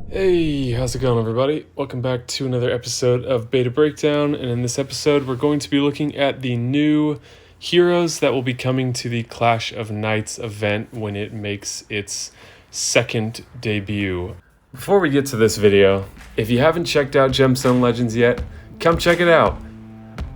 Hey, how's it going, everybody? Welcome back to another episode of Beta Breakdown, and in this episode we're going to be looking at the new heroes that will be coming to the Clash of Knights event when it makes its second debut. Before we get to this video, if you haven't checked out Gemstone Legends yet, come check it out!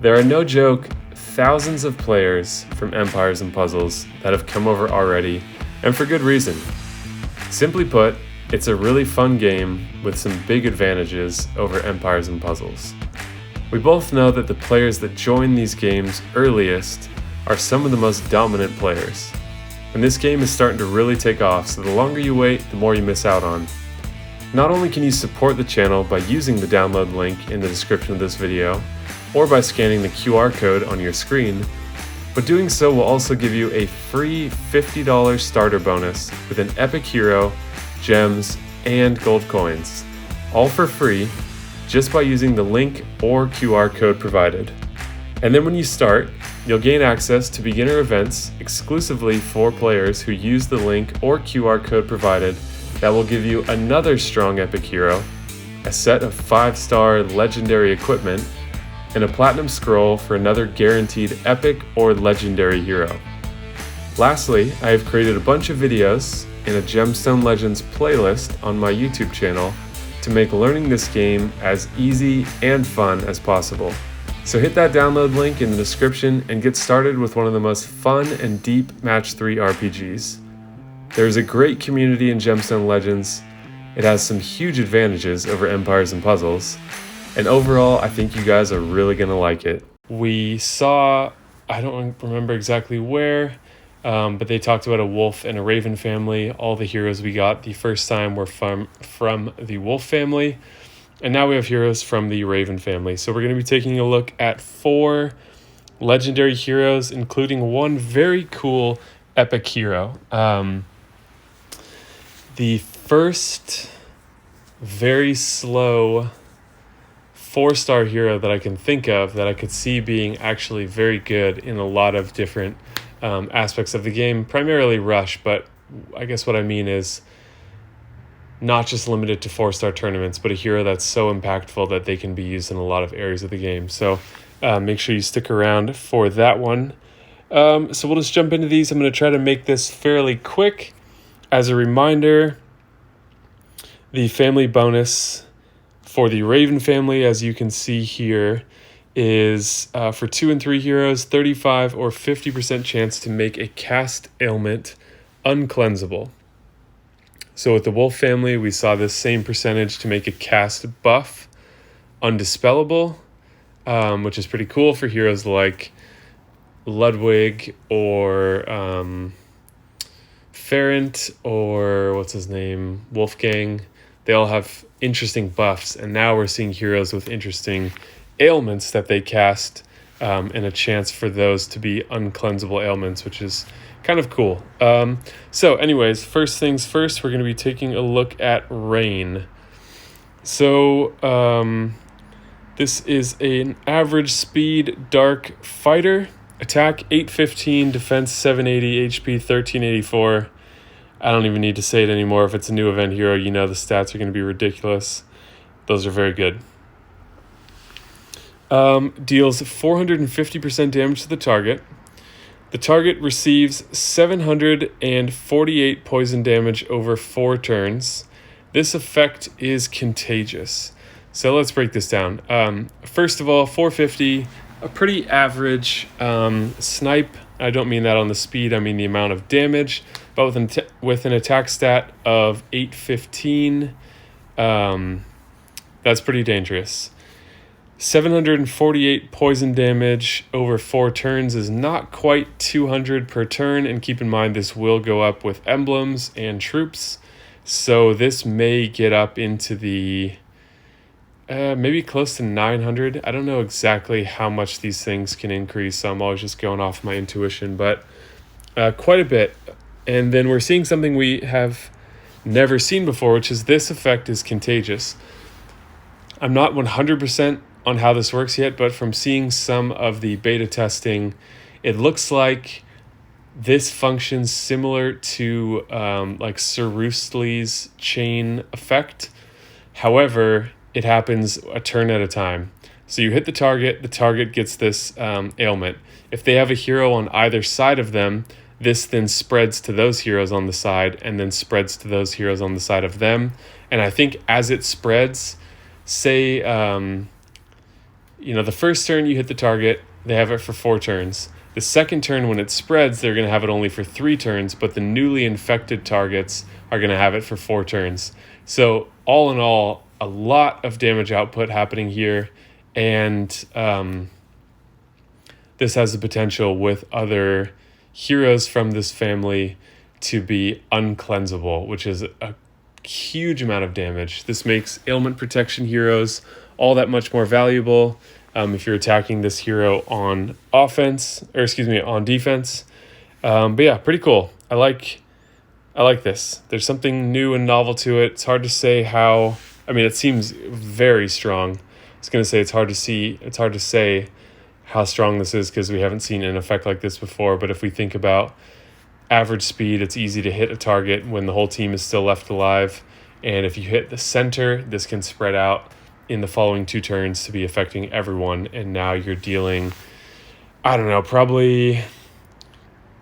There are, no joke, thousands of players from Empires and Puzzles that have come over already, and for good reason. Simply put, it's a really fun game with some big advantages over Empires and Puzzles. We both know that the players that join these games earliest are some of the most dominant players. And this game is starting to really take off, so the longer you wait, the more you miss out on. Not only can you support the channel by using the download link in the description of this video, or by scanning the QR code on your screen, but doing so will also give you a free $50 starter bonus with an epic hero, gems, and gold coins, all for free, just by using the link or QR code provided. And then when you start, you'll gain access to beginner events exclusively for players who use the link or QR code provided that will give you another strong epic hero, a set of 5-star legendary equipment, and a platinum scroll for another guaranteed epic or legendary hero. Lastly, I have created a bunch of videos in a Gemstone Legends playlist on my YouTube channel to make learning this game as easy and fun as possible. So hit that download link in the description and get started with one of the most fun and deep Match 3 RPGs. There's a great community in Gemstone Legends, it has some huge advantages over Empires and Puzzles, and overall I think you guys are really going to like it. We saw, I don't remember exactly where, but they talked about a wolf and a raven family. All the heroes we got the first time were from the wolf family, and now we have heroes from the raven family. So we're going to be taking a look at 4 legendary heroes, including one very cool epic hero. The first very slow 4-star hero that I can think of that I could see being actually very good in a lot of different aspects of the game, primarily rush, but I guess what I mean is not just limited to 4-star tournaments, but a hero that's so impactful that they can be used in a lot of areas of the game. So make sure you stick around for that one. So we'll just jump into these. I'm going to try to make this fairly quick. As a reminder, the family bonus for the Raven family, as you can see here, is for 2 and 3 heroes, 35 or 50% chance to make a cast ailment uncleansable. So with the Wolf family, we saw this same percentage to make a cast buff undispellable, which is pretty cool for heroes like Ludwig or Ferrant or what's his name, Wolfgang. They all have interesting buffs, and now we're seeing heroes with interesting ailments that they cast, and a chance for those to be uncleansable ailments, which is kind of cool. So anyways, first things first, we're going to be taking a look at Rain. So this is an average speed dark fighter, attack 815, defense 780, HP 1384. I don't even need to say it anymore. If it's a new event hero, you know the stats are going to be ridiculous. Those are very good. Deals 450% damage to the target. The target receives 748 poison damage over 4 turns. This effect is contagious. So let's break this down. First of all, 450, a pretty average snipe. I don't mean that on the speed, I mean the amount of damage. But with an attack stat of 815, that's pretty dangerous. 748 poison damage over 4 turns is not quite 200 per turn, and keep in mind this will go up with emblems and troops, so this may get up into the maybe close to 900. I don't know exactly how much these things can increase, so I'm always just going off my intuition, but quite a bit. And then we're seeing something we have never seen before, which is this effect is contagious. I'm not 100% on how this works yet, but from seeing some of the beta testing, it looks like this functions similar to like Sir Roostly's chain effect. However, it happens a turn at a time. So you hit the target gets this ailment. If they have a hero on either side of them, this then spreads to those heroes on the side and then spreads to those heroes on the side of them. And I think as it spreads, say, the first turn you hit the target, they have it for 4 turns. The second turn, when it spreads, they're going to have it only for 3 turns, but the newly infected targets are going to have it for 4 turns. So all in all, a lot of damage output happening here, and this has the potential with other heroes from this family to be uncleansable, which is a huge amount of damage. This makes ailment protection heroes all that much more valuable if you're attacking this hero on on defense. But yeah, pretty cool. I like this. There's something new and novel to it. It's hard to say how. I mean, it seems very strong. I was gonna say it's hard to say how strong this is because we haven't seen an effect like this before. But if we think about average speed, it's easy to hit a target when the whole team is still left alive. And if you hit the center, this can spread out in the following 2 turns to be affecting everyone. And now you're dealing, I don't know, probably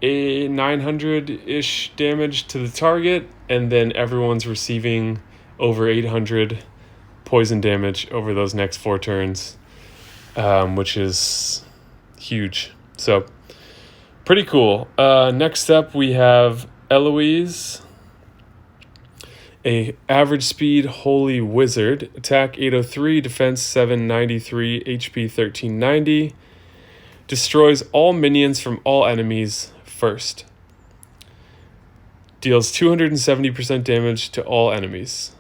900-ish damage to the target. And then everyone's receiving over 800 poison damage over those next 4 turns, which is huge. So pretty cool. Next up, we have Eloise, a average speed holy wizard, attack 803, defense 793, HP 1390, destroys all minions from all enemies first, deals 270% damage to all enemies.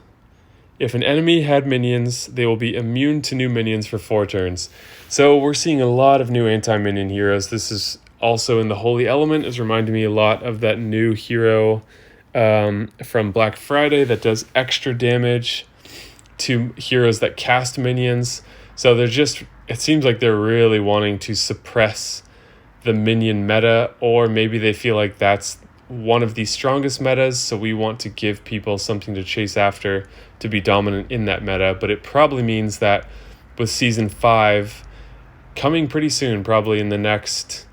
If an enemy had minions, they will be immune to new minions for 4 turns. So we're seeing a lot of new anti-minion heroes. This is also in the Holy Element. Is reminding me a lot of that new hero from Black Friday that does extra damage to heroes that cast minions. So it seems like they're really wanting to suppress the minion meta, or maybe they feel like that's one of the strongest metas, so we want to give people something to chase after to be dominant in that meta. But it probably means that with Season 5 coming pretty soon, probably in the next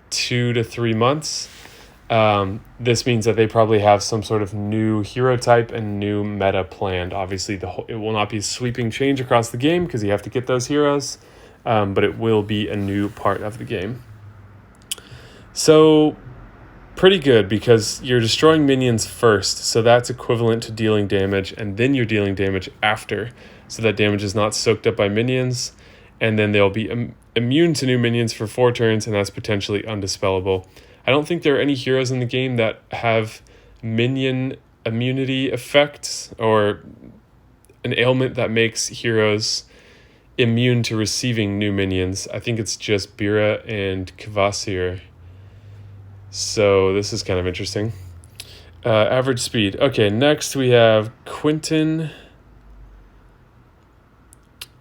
2 to 3 months, this means that they probably have some sort of new hero type and new meta planned. Obviously, it will not be a sweeping change across the game because you have to get those heroes, but it will be a new part of the game. So pretty good because you're destroying minions first, so that's equivalent to dealing damage, and then you're dealing damage after, so that damage is not soaked up by minions, and then they'll be immune to new minions for 4 turns, and that's potentially undispellable. I don't think there are any heroes in the game that have minion immunity effects or an ailment that makes heroes immune to receiving new minions. I think it's just Bira and Kvasir. So this is kind of interesting. Average speed. Okay, next we have Quentin,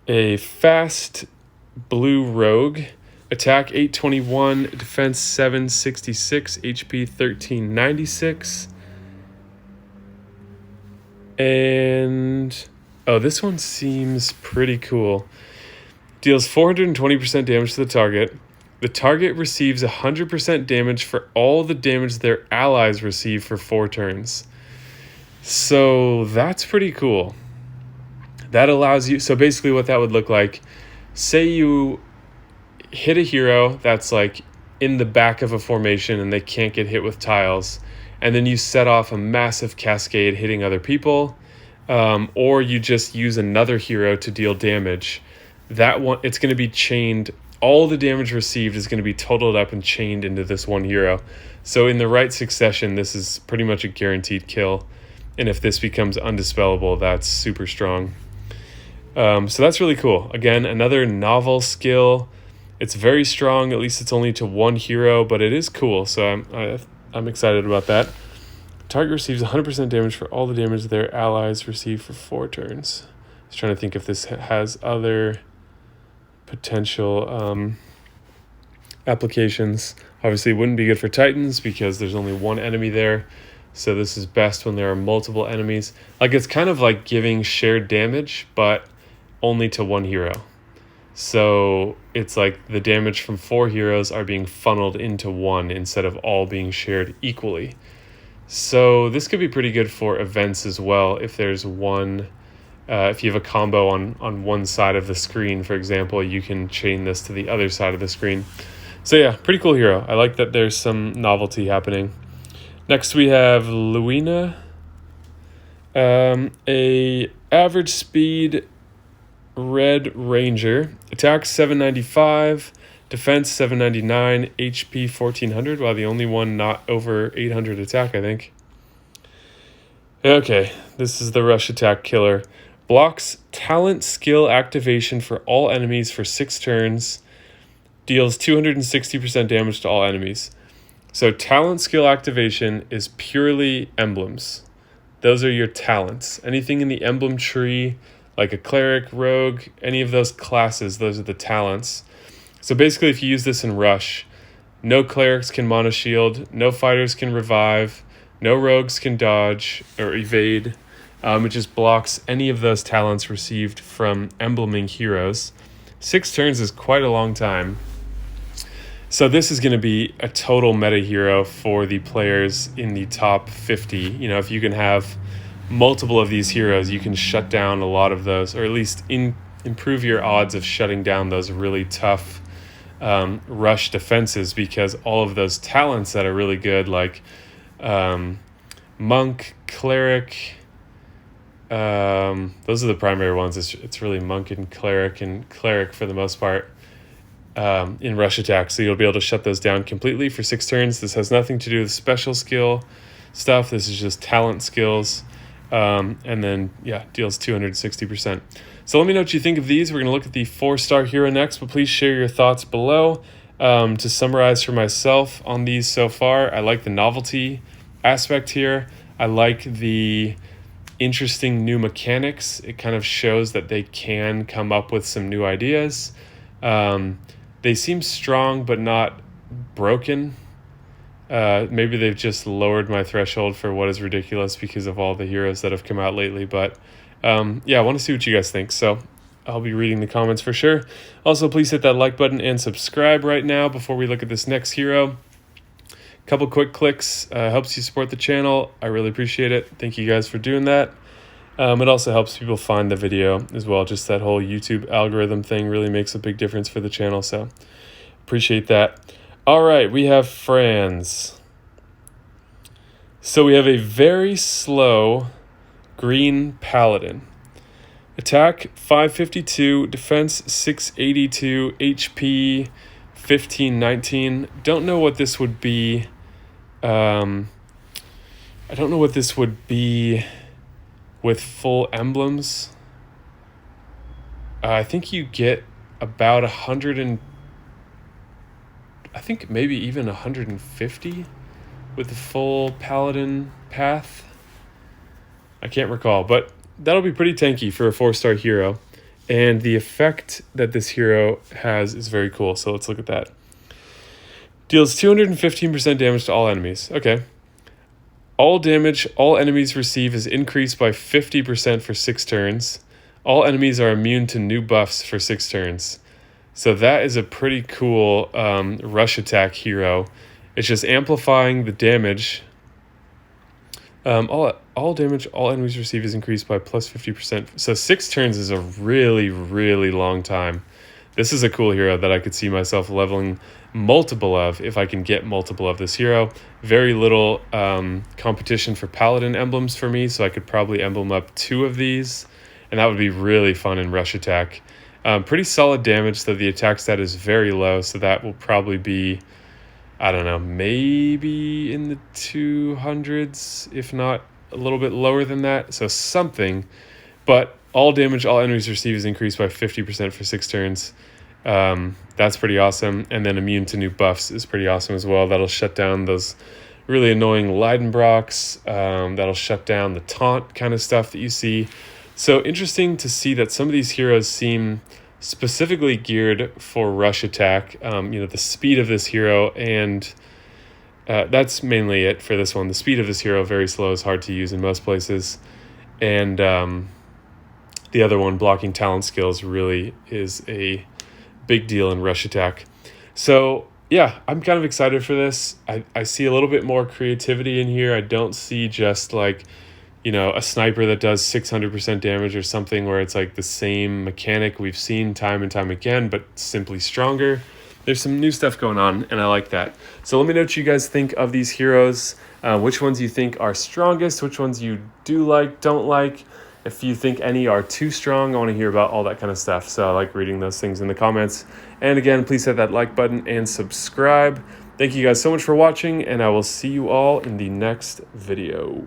a fast blue rogue. Attack 821, defense 766, HP 1396. And this one seems pretty cool. Deals 420% damage to the target. The target receives 100% damage for all the damage their allies receive for 4 turns. So that's pretty cool. That allows you... So basically what that would look like, say you hit a hero that's like in the back of a formation and they can't get hit with tiles, and then you set off a massive cascade hitting other people, or you just use another hero to deal damage. That one, it's going to be chained... All the damage received is going to be totaled up and chained into this one hero. So in the right succession, this is pretty much a guaranteed kill. And if this becomes undispellable, that's super strong. So that's really cool. Again, another novel skill. It's very strong. At least it's only to one hero, but it is cool. So I'm excited about that. Target receives 100% damage for all the damage their allies receive for 4 turns. I was trying to think if this has other potential applications. Obviously it wouldn't be good for Titans because there's only one enemy there, So this is best when there are multiple enemies. Like, it's kind of like giving shared damage, but only to one hero. So it's like the damage from 4 heroes are being funneled into one instead of all being shared equally. So this could be pretty good for events as well. If there's one, if you have a combo on one side of the screen, for example, you can chain this to the other side of the screen. So yeah, pretty cool hero. I like that there's some novelty happening. Next we have Luina, a average speed red ranger, attack 795, defense 799, HP 1400. Wow, the only one not over 800 attack, I think. Okay, this is the rush attack killer. Blocks talent skill activation for all enemies for 6 turns. Deals 260% damage to all enemies. So talent skill activation is purely emblems. Those are your talents. Anything in the emblem tree, like a cleric, rogue, any of those classes, those are the talents. So basically, if you use this in Rush, no clerics can mono shield, no fighters can revive, no rogues can dodge or evade. It just blocks any of those talents received from embleming heroes. 6 turns is quite a long time. So this is going to be a total meta hero for the players in the top 50. You know, if you can have multiple of these heroes, you can shut down a lot of those, or at least improve your odds of shutting down those really tough rush defenses, because all of those talents that are really good, like monk, cleric, those are the primary ones. It's really monk and cleric for the most part. In rush attack, so you'll be able to shut those down completely for 6 turns. This has nothing to do with special skill stuff. This is just talent skills, and then deals 260%. So let me know what you think of these. We're going to look at the 4-star hero next, but please share your thoughts below. To summarize for myself on these so far, I like the novelty aspect here. I like the interesting new mechanics. It kind of shows that they can come up with some new ideas. They seem strong but not broken. Maybe they've just lowered my threshold for what is ridiculous because of all the heroes that have come out lately. But I want to see what you guys think. So I'll be reading the comments for sure. Also, please hit that like button and subscribe right now before we look at this next hero. Couple quick clicks helps you support the channel. I really appreciate it. Thank you guys for doing that. It also helps people find the video as well. Just that whole YouTube algorithm thing really makes a big difference for the channel. So appreciate that. All right, we have Franz. So we have a very slow green Paladin. Attack 552, defense 682, HP 1519. Don't know what this would be. I don't know what this would be with full emblems. I think you get about 100 and I think maybe even 150 with the full Paladin path. I can't recall, but that'll be pretty tanky for a 4-star hero. And the effect that this hero has is very cool. So let's look at that. Deals 215% damage to all enemies. Okay. All damage all enemies receive is increased by 50% for 6 turns. All enemies are immune to new buffs for 6 turns. So that is a pretty cool rush attack hero. It's just amplifying the damage. All damage all enemies receive is increased by plus 50%. So 6 turns is a really, really long time. This is a cool hero that I could see myself leveling multiple of if I can get multiple of this hero. Very little competition for Paladin emblems for me, so I could probably emblem up 2 of these, and that would be really fun in rush attack. Pretty solid damage, though the attack stat is very low, so that will probably be, I don't know, maybe in the 200s, if not a little bit lower than that, so something. But all damage all enemies receive is increased by 50% for 6 turns. That's pretty awesome. And then immune to new buffs is pretty awesome as well. That'll shut down those really annoying Leidenbrocks. That'll shut down the taunt kind of stuff that you see. So interesting to see that some of these heroes seem specifically geared for rush attack. The speed of this hero and that's mainly it for this one. The speed of this hero, very slow, is hard to use in most places. And the other one, blocking talent skills, really is a big deal in rush attack. So yeah, I'm kind of excited for this. I see a little bit more creativity in here. I don't see just like, you know, a sniper that does 600% damage or something where it's like the same mechanic we've seen time and time again, but simply stronger. There's some new stuff going on, and I like that. So let me know what you guys think of these heroes, which ones you think are strongest, which ones you do like, don't like. If you think any are too strong, I want to hear about all that kind of stuff. So I like reading those things in the comments. And again, please hit that like button and subscribe. Thank you guys so much for watching, and I will see you all in the next video.